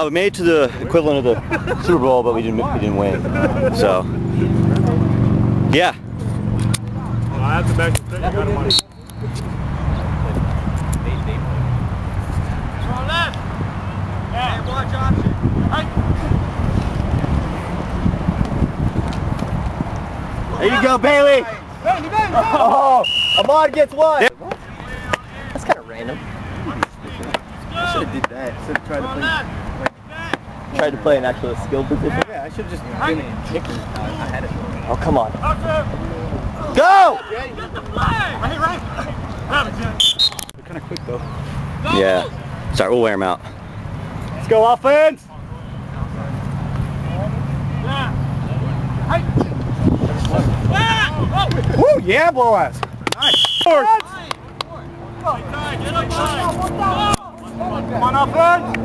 We made it to the equivalent of the Super Bowl, but we didn't win. So, yeah. Well, I have to back the thing. I got money. Left. Hey, watch option. There you go, Bailey. Oh, Ahmad gets one. Yep. That's kind of random. I should have did that. Should have tried to play an actual skill position. Yeah, I should have just been a kicker. I had it. Oh, come on. Go! Get the flag! Right. They're kind of quick though. Yeah. Sorry, we'll wear them out. Let's go offense! Woo, yeah, boys! Nice! Come on, offense!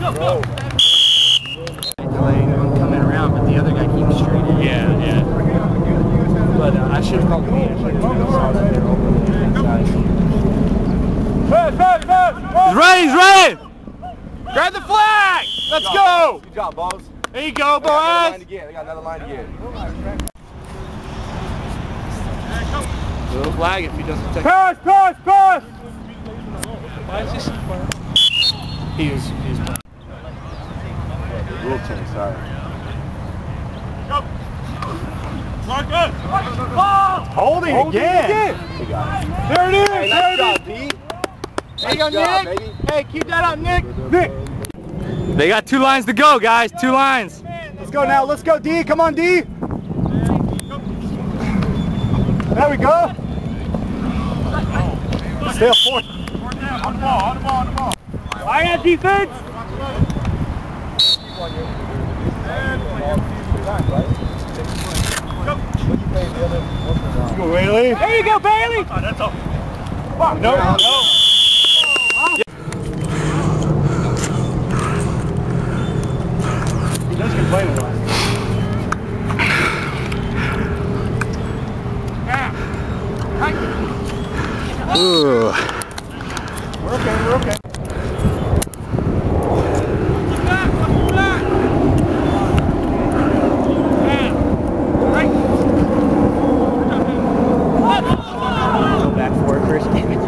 Go. I'm coming around, but the other guy keeps straight in. Yeah. But I should have called the meet. I should have saw that they're over the inside. He's ready! Grab the flag! Let's go! Good job, boss. There you go, boys! They got another line to get. Little flag if he doesn't take Pass! Why is this? He's Rule change, sorry. holding again! There it is! Nice job, D. There you go, Nice job, Nick! baby. Hey, keep that up, Nick! They got 2 lines to go, guys. 2 lines. Let's go now. Let's go, D. Come on, D. There we go. Still 4. On the ball. I got defense. Go, Bailey. There you go, Bailey. Oh, that's all. No. He does complain a lot. Ooh. We're okay. Go back for it first. Damn it.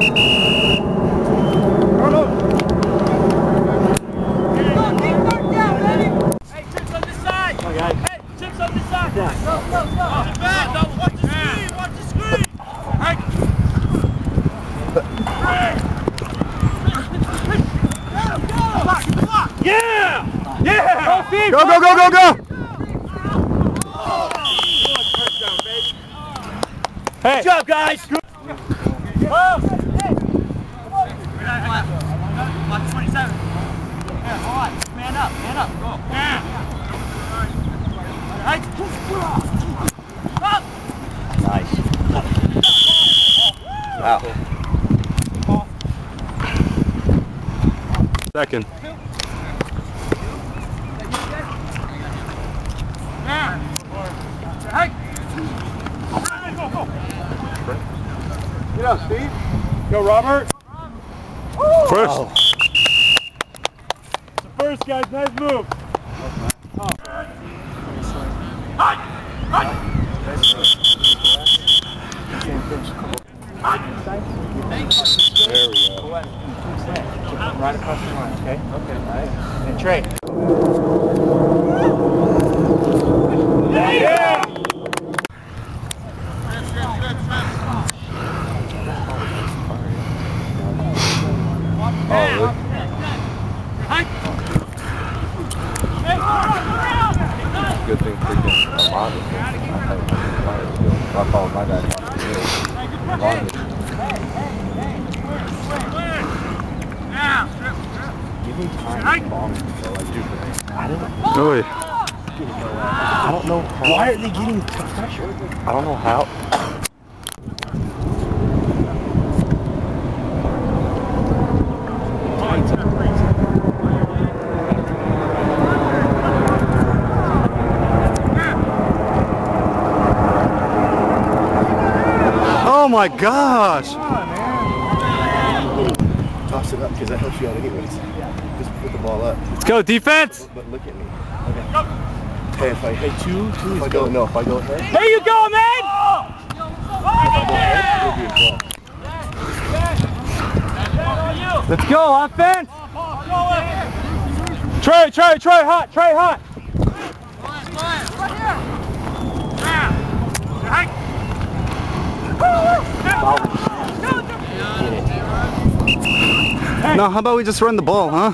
Hey, chips on this side. Come on, guys. Hey, chips on this side. Yeah. Go. Watch the screen. Hey. Yeah! Go! Hey! Good job, guys! Watch 27. Yeah, all right. Man up. Go. Yeah. Up. Nice. Wow. Second. Hey. Get up, Steve. Go, Robert. First. Oh. The first, guys. Nice move. There we go. Right across the line, okay? Okay. Nice. And Trey. Yeah! Good thing freaking Ahmad was there. I followed my dad. Give me time to bomb it. I don't know how. Why are they getting pressure? I don't know how. my gosh. Toss it up because that helps you out anyways. Just put the ball up. Let's go, defense. But look at me. Okay. Hey, if I hit two, if I go ahead. There you go, man. Let's go, offense. Trey, hot. No, how about we just run the ball, huh?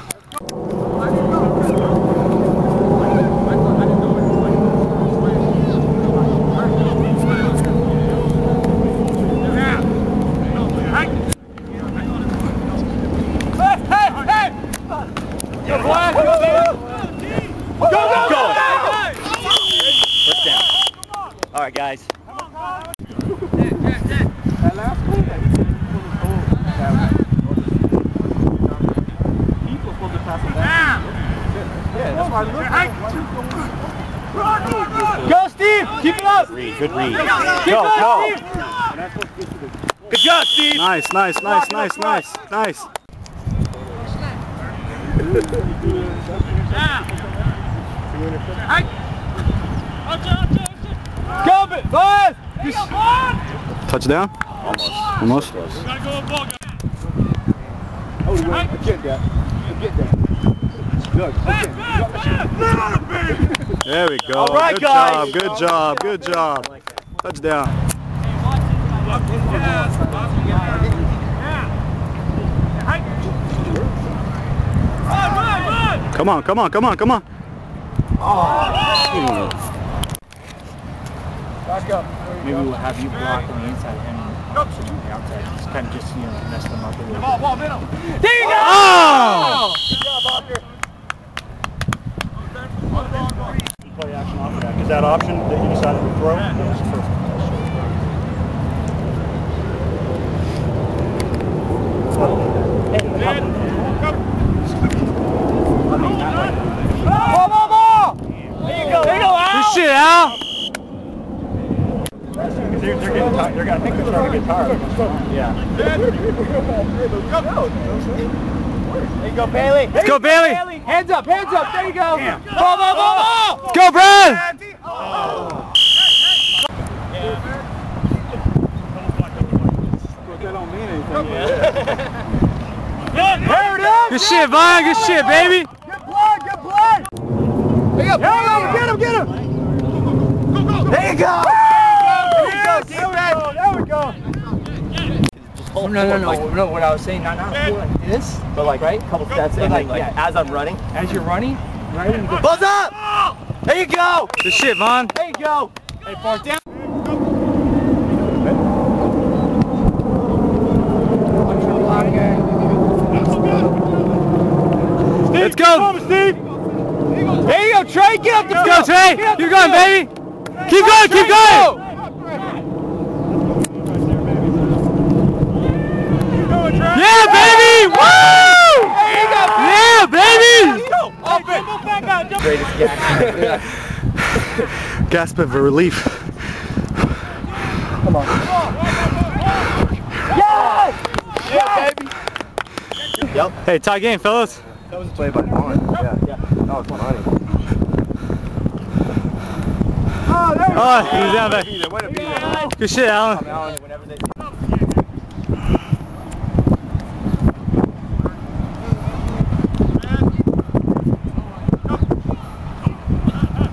All right, guys. Go, Steve! Keep it up! Good read. Go! Steve! Good job, Steve! Nice. Go, boys! Touchdown? Almost. There we go. All right, good guys. Good job. Touchdown. Come on. Maybe we'll have you block on the inside and on the outside. Just kind of mess them up a little bit. There you go! Oh! Play action off of that. Is that option that you decided to throw? That was the first Ball! There you go, Al! Good shit, Al! They're getting tired. I think they're starting to get tired. Yeah. There you go, Bailey. Let's go, Bailey! Hands up. There you go. Ball! Let's go, Brad! Good shit, Vaughn. Good shit, baby. Good play. Get him. There you go. There we go. No. What I was saying, not like this, But like, right? couple steps in, like as I'm running. As you're running, right when you go. Buzz up. There you go. Good shit, Vaughn. There you go. Hey, fourth down. Let's go, Steve. There you go, Trey. Get up the field. Go, Trey. Keep going, baby. Keep going. Yeah, baby. Woo! Yeah, baby. Greatest gas. Gasp of relief. Come on. Yes! Yeah, baby. Yep. Hey, tie game, fellas. That was a play by Vaughn. Yeah. That was money. Oh, there we go. Oh, he's down back. Good shit, Alan. Whenever they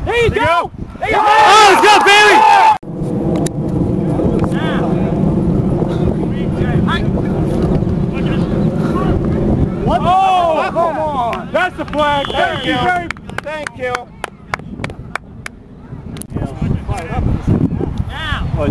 There you go. Oh, let's go, Bailey. What? Oh, come on. That's the flag. Thank you. Thank you. What?